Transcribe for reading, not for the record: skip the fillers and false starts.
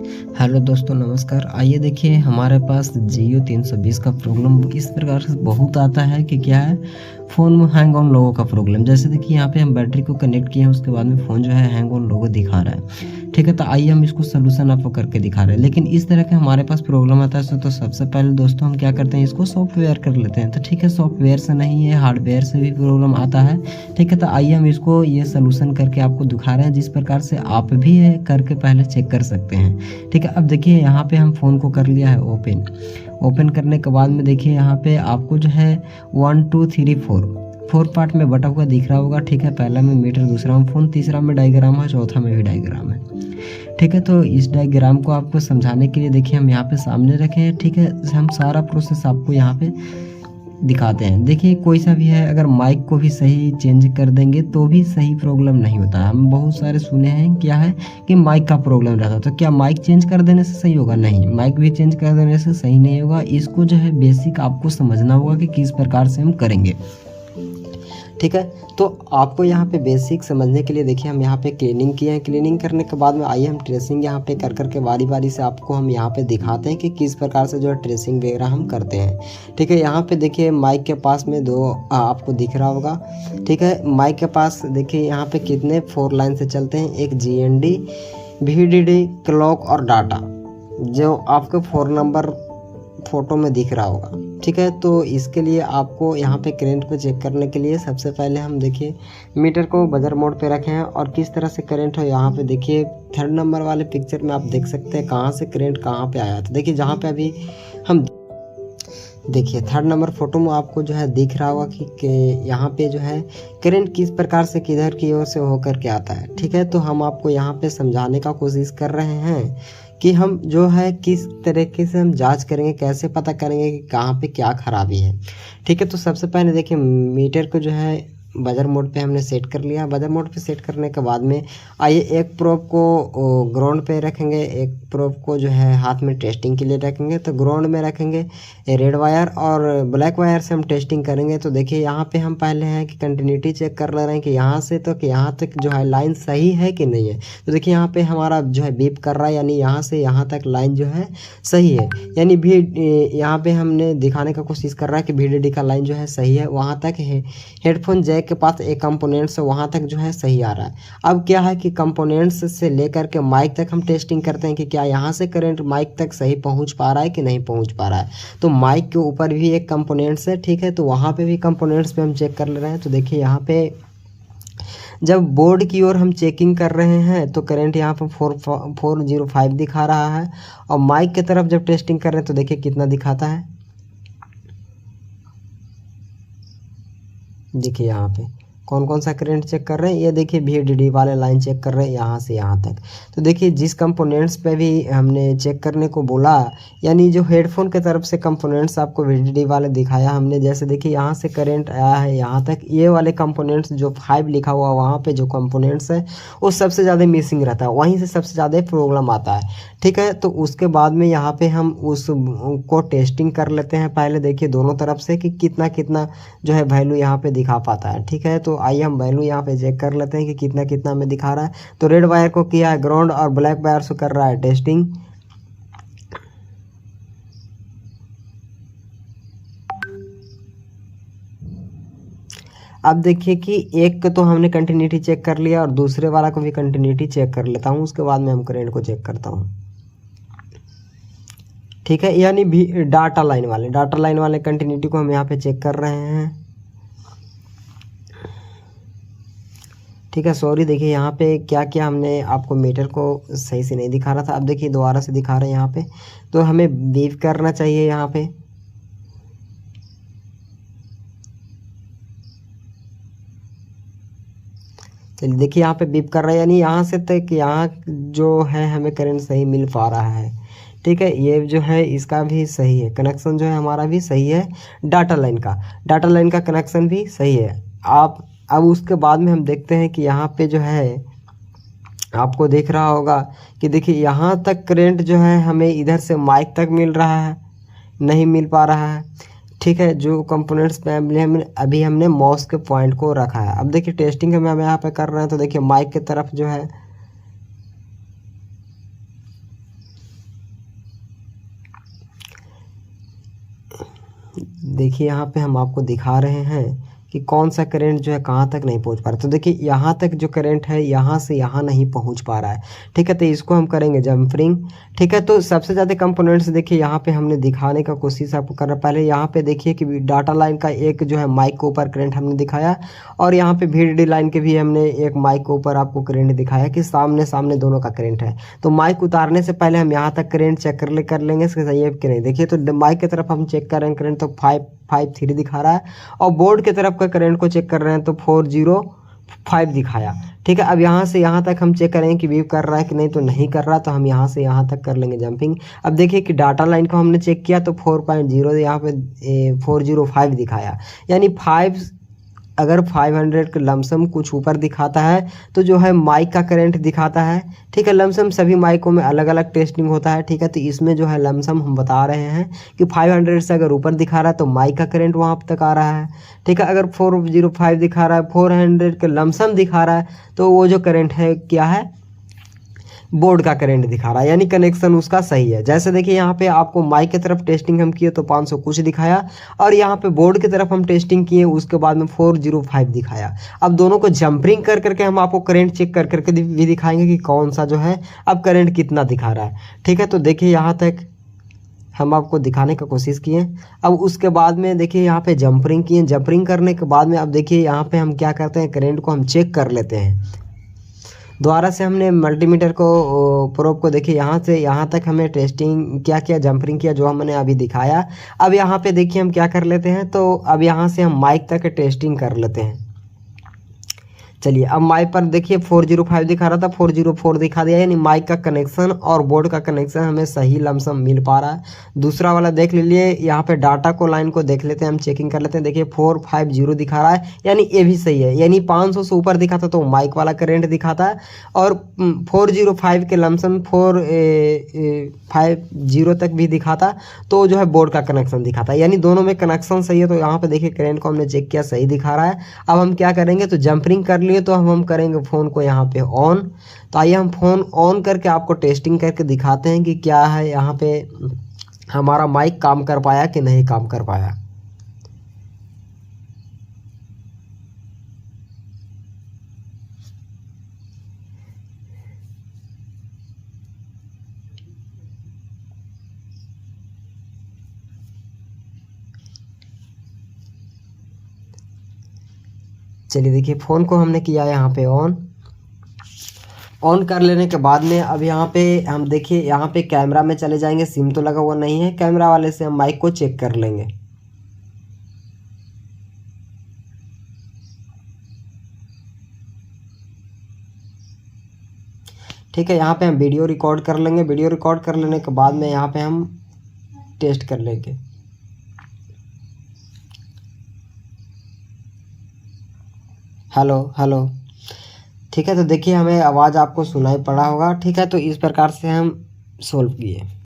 Hello दोस्तों, नमस्कार। आइए देखिए, हमारे पास जियो 320 का प्रॉब्लम इस प्रकार से बहुत आता है कि क्या है, फ़ोन में हैंग ऑन लोगो का प्रॉब्लम। जैसे देखिए यहाँ पे हम बैटरी को कनेक्ट किए हैं, उसके बाद में फ़ोन जो है हैंग ऑन लोगो दिखा रहा है। ठीक है, तो आइए हम इसको सोल्यूशन आपको करके दिखा रहे हैं। लेकिन इस तरह के हमारे पास प्रॉब्लम आता है तो सबसे पहले दोस्तों हम क्या करते हैं, इसको सॉफ्टवेयर कर लेते हैं। तो ठीक है, सॉफ्टवेयर से नहीं है, हार्डवेयर से भी प्रॉब्लम आता है। ठीक है, तो आइए हम इसको ये सोल्यूशन करके आपको दिखा रहे हैं, जिस प्रकार से आप भी करके पहले चेक कर सकते हैं। ठीक है, अब देखिए यहाँ पे हम फ़ोन को कर लिया है ओपन करने के बाद में देखिए यहाँ पे आपको जो है 1 2 3 4 पार्ट में बटा हुआ दिख रहा होगा। ठीक है, पहला में मीटर, दूसरा में फ़ोन, तीसरा में डायग्राम है, चौथा में भी डायग्राम है। ठीक है, तो इस डायग्राम को आपको समझाने के लिए देखिए हम यहाँ पे सामने रखे हैं। ठीक है, हम सारा प्रोसेस आपको यहाँ पे दिखाते हैं। देखिए कोई सा भी है, अगर माइक को भी सही चेंज कर देंगे तो भी सही प्रॉब्लम नहीं होता है। हम बहुत सारे सुने हैं क्या है कि माइक का प्रॉब्लम रहता है। तो क्या माइक चेंज कर देने से सही होगा? नहीं, माइक भी चेंज कर देने से सही नहीं होगा। इसको जो है बेसिक आपको समझना होगा कि किस प्रकार से हम करेंगे। ठीक है, तो आपको यहाँ पे बेसिक समझने के लिए देखिए हम यहाँ पे क्लीनिंग किए हैं। क्लीनिंग करने के बाद में आइए हम ट्रेसिंग यहाँ पे कर के बारी बारी से आपको हम यहाँ पे दिखाते हैं कि किस प्रकार से जो है ट्रेसिंग वगैरह हम करते हैं। ठीक है, यहाँ पे देखिए माइक के पास में दो आपको दिख रहा होगा। ठीक है, माइक के पास देखिए यहाँ पे कितने 4 लाइन से चलते हैं, एक GND, VDD, क्लॉक और डाटा, जो आपको 4 नंबर फोटो में दिख रहा होगा। ठीक है, तो इसके लिए आपको यहाँ पे करंट को चेक करने के लिए सबसे पहले हम देखिए मीटर को बजर मोड पे रखे हैं और किस तरह से करंट हो। यहाँ पे देखिए 3rd नंबर वाले पिक्चर में आप देख सकते हैं कहाँ से करंट कहाँ पे आया। तो देखिए जहाँ पे अभी हम देखिए 3rd नंबर फोटो में आपको जो है दिख रहा होगा कि यहाँ पे जो है करंट किस प्रकार से किधर की ओर से होकर के आता है। ठीक है, तो हम आपको यहाँ पे समझाने का कोशिश कर रहे हैं कि हम जो है किस तरीके से हम जांच करेंगे, कैसे पता करेंगे कि कहाँ पे क्या खराबी है। ठीक है, तो सबसे पहले देखिए मीटर को जो है बजर मोड पे हमने सेट कर लिया। बजर मोड पे सेट करने के बाद में आइए एक प्रोब को ग्राउंड पे रखेंगे, एक प्रोब को जो है हाथ में टेस्टिंग के लिए रखेंगे। तो ग्राउंड में रखेंगे रेड वायर और ब्लैक वायर से हम टेस्टिंग करेंगे। तो देखिए यहाँ पे हम पहले हैं कि कंटिन्यूटी चेक कर ले रहे हैं कि यहाँ से तो कि यहाँ तक जो है लाइन सही है कि नहीं है। तो देखिए यहाँ पे हमारा जो है बीप कर रहा है, यानी यहाँ से यहाँ तक लाइन जो है सही है। यानी भी यहाँ पे हमने दिखाने का कोशिश कर रहा है कि VDD का लाइन जो है सही है, वहाँ तक है। हेडफोन जैक के पास एक कंपोनेंट्स है, वहाँ तक जो है सही आ रहा है। अब क्या है कि कंपोनेंट्स से लेकर के माइक तक हम टेस्टिंग करते हैं कि क्या यहाँ से करंट माइक तक सही पहुँच पा रहा है कि नहीं पहुँच पा रहा है। तो माइक के ऊपर भी एक कंपोनेंट्स है। ठीक है, तो वहाँ पे भी कंपोनेंट्स पे हम चेक कर ले रहे हैं। तो देखिए यहाँ पे जब बोर्ड की ओर हम चेकिंग कर रहे हैं तो करंट यहाँ पर 405 दिखा रहा है, और माइक की तरफ जब टेस्टिंग कर रहे हैं तो देखिए कितना दिखाता है। देखिए यहाँ पे कौन कौन सा करंट चेक कर रहे हैं, ये देखिए VDD वाले लाइन चेक कर रहे हैं यहाँ से यहाँ तक। तो देखिए जिस कंपोनेंट्स पे भी हमने चेक करने को बोला, यानी जो हेडफोन के तरफ से कंपोनेंट्स आपको VDD वाले दिखाया हमने, जैसे देखिए यहाँ से करंट आया है यहाँ तक, ये वाले कंपोनेंट्स जो 5 लिखा हुआ वहाँ पे जो कंपोनेंट्स है वो सबसे ज़्यादा मिसिंग रहता है, वहीं से सबसे ज़्यादा प्रॉब्लम आता है। ठीक है, तो उसके बाद में यहाँ पे हम उसको टेस्टिंग कर लेते हैं पहले। देखिए दोनों तरफ से कि कितना कितना जो है वैल्यू यहाँ पे दिखा पाता है। ठीक है, तो आइए हम वैल्यू यहाँ पे चेक कर लेते हैं कि कितना कितना में दिखा रहा है। तो रेड वायर को किया है ग्राउंड और ब्लैक वायर से कर रहा है टेस्टिंग। अब देखिए कि एक को तो हमने कंटिन्यूटी चेक कर लिया और दूसरे वाला को भी कंटिन्यूटी चेक कर लेता हूँ, उसके बाद में हम करंट को चेक करता हूँ। ठीक है, यानी भी डाटा लाइन वाले कंटिन्यूटी को हम यहाँ पे चेक कर रहे हैं। ठीक है, सॉरी, देखिए यहाँ पे क्या क्या हमने आपको मीटर को सही से नहीं दिखा रहा था। अब देखिए दोबारा से दिखा रहे हैं यहाँ पे, तो हमें बीप करना चाहिए यहाँ पे। चलिए देखिए यहाँ पे बीप कर रहा है, यानी यहाँ से तक यहाँ जो है हमें करंट सही मिल पा रहा है। ठीक है, ये जो है इसका भी सही है, कनेक्शन जो है हमारा भी सही है। डाटा लाइन का कनेक्शन भी सही है। आप अब उसके बाद में हम देखते हैं कि यहाँ पे जो है आपको दिख रहा होगा कि देखिए यहाँ तक करंट जो है हमें इधर से माइक तक मिल रहा है, नहीं मिल पा रहा है। ठीक है, जो कंपोनेंट्स पे अभी हमने माउस के पॉइंट को रखा है। अब देखिए टेस्टिंग हम यहाँ पे कर रहे हैं, तो देखिए माइक की तरफ जो है देखिए यहाँ पे हम आपको दिखा रहे हैं कि कौन सा करंट जो है कहाँ तक नहीं पहुँच पा रहा। तो देखिए यहाँ तक जो करंट है यहाँ से यहाँ नहीं पहुँच पा रहा है, ठीक है। तो इसको हम करेंगे जम्परिंग, ठीक है। तो सबसे ज़्यादा कंपोनेंट्स देखिए यहाँ पे हमने दिखाने का कोशिश आपको कर रहा। पहले यहाँ पे देखिए कि डाटा लाइन का एक जो है माइक के ऊपर करंट हमने दिखाया, और यहाँ पे VDD लाइन के भी हमने एक माइक के ऊपर आपको करंट दिखाया कि सामने सामने दोनों का करंट है। तो माइक उतारने से पहले हम यहाँ तक करंट चेक कर लेंगे इसके सही है कि नहीं। देखिए तो माइक की तरफ हम चेक कर रहे हैं करंट, तो 553 दिखा रहा है, और बोर्ड की तरफ का करंट को चेक कर रहे हैं तो 405 दिखाया, ठीक है। अब यहाँ से यहाँ तक हम चेक करेंगे कि वीव कर रहा है कि नहीं, तो नहीं कर रहा, तो हम यहाँ से यहाँ तक कर लेंगे जंपिंग। अब देखिए कि डाटा लाइन को हमने चेक किया तो 4.0 यहाँ पे 405 दिखाया, यानी 5 अगर 500 का लमसम कुछ ऊपर दिखाता है तो जो है माइक का करंट दिखाता है, ठीक है। लमसम सभी माइकों में अलग अलग टेस्टिंग होता है, ठीक है। तो इसमें जो है लमसम हम बता रहे हैं कि 500 से अगर ऊपर दिखा रहा है तो माइक का करंट वहाँ तक आ रहा है, ठीक है। अगर 405 दिखा रहा है, 400 का लमसम दिखा रहा है, तो वो जो करंट है क्या है, बोर्ड का करंट दिखा रहा है, यानी कनेक्शन उसका सही है। जैसे देखिए यहाँ पे आपको माइक की तरफ टेस्टिंग हम किए तो 500 कुछ दिखाया, और यहाँ पे बोर्ड की तरफ हम टेस्टिंग किए उसके बाद में 405 दिखाया। अब दोनों को जंपरिंग कर करके हम आपको करंट चेक कर करके भी दिखाएंगे कि कौन सा जो है अब करंट कितना दिखा रहा है, ठीक है। तो देखिए यहाँ तक हम आपको दिखाने का कोशिश किए। अब उसके बाद में देखिए यहाँ पे जंपरिंग किए, जंपरिंग करने के बाद में अब देखिए यहाँ पे हम क्या करते हैं, करंट को हम चेक कर लेते हैं। दोबारा से हमने मल्टीमीटर को प्रोब को देखिए यहाँ से यहाँ तक हमें टेस्टिंग क्या किया, जंपरिंग किया, जो हमने अभी दिखाया। अब यहाँ पे देखिए हम क्या कर लेते हैं, तो अब यहाँ से हम माइक तक टेस्टिंग कर लेते हैं। चलिए अब माइक पर देखिए 405 दिखा रहा था, 404 दिखा दिया, यानी माइक का कनेक्शन और बोर्ड का कनेक्शन हमें सही लमसम मिल पा रहा है। दूसरा वाला देख लीजिए, यहाँ पे डाटा को लाइन को देख लेते हैं, हम चेकिंग कर लेते हैं। देखिए 450 दिखा रहा है, यानी ये भी सही है, यानी 500 से ऊपर दिखाता तो माइक वाला करंट दिखाता है, और 405 के लमसम 450 तक भी दिखाता तो जो है बोर्ड का कनेक्शन दिखाता है, यानी दोनों में कनेक्शन सही है। तो यहाँ पे देखिए करंट को हमने चेक किया, सही दिखा रहा है। अब हम क्या करेंगे, तो जंपरिंग कर लिए तो हम करेंगे फ़ोन को यहाँ पे ऑन। तो आइए हम फ़ोन ऑन करके आपको टेस्टिंग करके दिखाते हैं कि क्या है यहाँ पे हमारा माइक काम कर पाया कि नहीं काम कर पाया। चलिए देखिए फ़ोन को हमने किया यहाँ पे ऑन कर लेने के बाद में अब यहाँ पे हम देखिए यहाँ पे कैमरा में चले जाएंगे, सिम तो लगा हुआ नहीं है, कैमरा वाले से हम माइक को चेक कर लेंगे। ठीक है, यहाँ पे हम वीडियो रिकॉर्ड कर लेंगे। वीडियो रिकॉर्ड कर लेने के बाद में यहाँ पे हम टेस्ट कर लेंगे। हेलो हेलो, ठीक है। तो देखिए हमें आवाज़ आपको सुनाई पड़ा होगा, ठीक है। तो इस प्रकार से हम सोल्व किए।